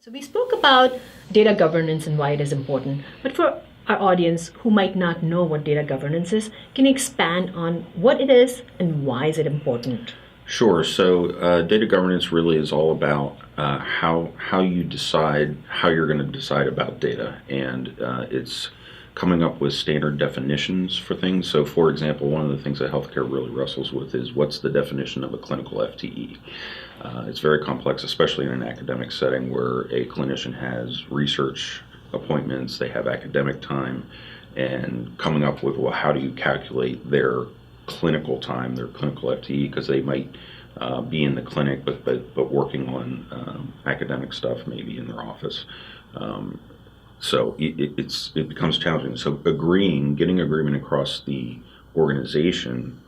So we spoke about data governance and why it is important, but for our audience who might not know what data governance is, can you expand on what it is and why is it important? Sure. So data governance really is all about how you decide how you're going to decide about data, and it's coming up with standard definitions for things. So, for example, one of the things that healthcare really wrestles with is what's the definition of a clinical FTE. It's very complex, especially in an academic setting where a clinician has research appointments, they have academic time, and coming up with, well, how do you calculate their clinical time, their clinical FTE, because they might be in the clinic but working on academic stuff maybe in their office. So it becomes challenging. So getting agreement across the organization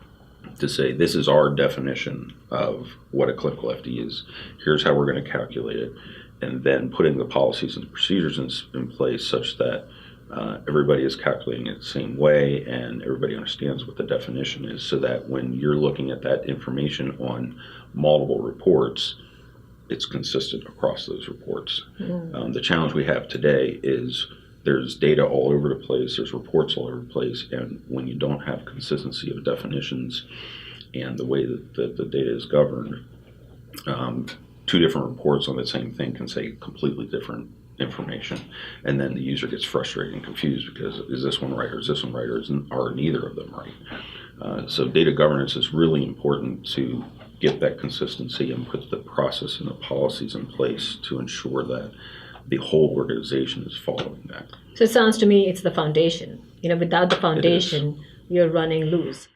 to say this is our definition of what a clinical FTE is. Here's how we're going to calculate it, and then putting the policies and procedures in place such that everybody is calculating it the same way and everybody understands what the definition is, so that when you're looking at that information on multiple reports, it's consistent across those reports. The challenge we have today is there's data all over the place, there's reports all over the place, and when you don't have consistency of definitions and the way that the data is governed, two different reports on the same thing can say completely different information, and then the user gets frustrated and confused because is this one right or is this one right, or are neither of them right? So data governance is really important to get that consistency and put the process and the policies in place to ensure that the whole organization is following that. So it sounds to me it's the foundation. Without the foundation, you're running loose.